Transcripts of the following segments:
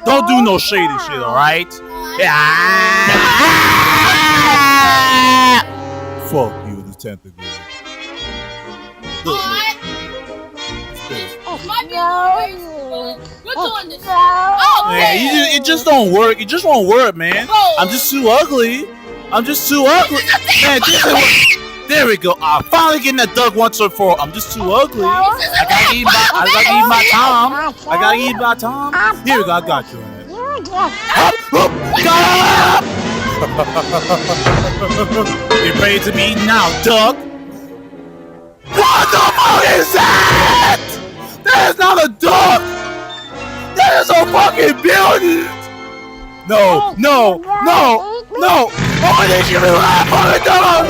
Don't do no shady shit, alright? Yeah. Fuck you, the 10th degree. Look. We're doing this. Oh, man, it just don't work. It just won't work, man. I'm just too ugly. Man, this is what. There we go. I'm finally getting that duck once and for all. I'm just too ugly. I gotta eat my Tom. Here we go. I got you. You're ready to be eaten now, duck. What the fuck is that? That is not a duck. That is a fucking building. No. Oh, they should be right for the dog.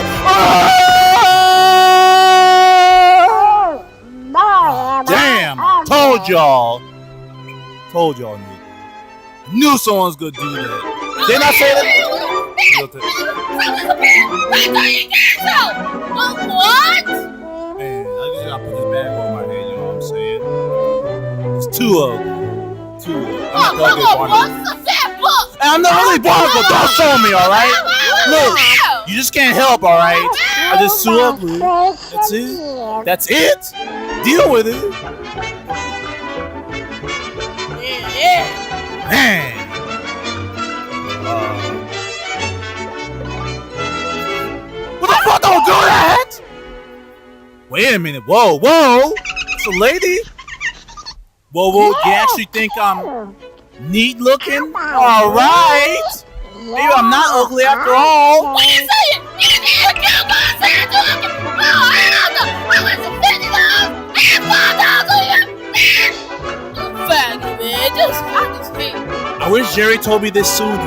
Damn. Told y'all, nigga. Knew someone's gonna do that. Didn't I say that? What? Man, I just gotta put this bag on my head, you know what I'm saying? It's too ugly. I'm not really Barnacle, don't show me, alright? Look, you just can't help, alright? I'm just too ugly. That's it? Deal with it. Yeah. Man. What the fuck? Don't do that! Wait a minute. Whoa. It's a lady? Whoa. You actually think I'm neat looking? Alright. Maybe I'm not ugly after all. What are you saying? I wish Jerry told me this sooner. You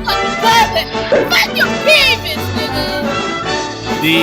got to fuck your penis, nigga. The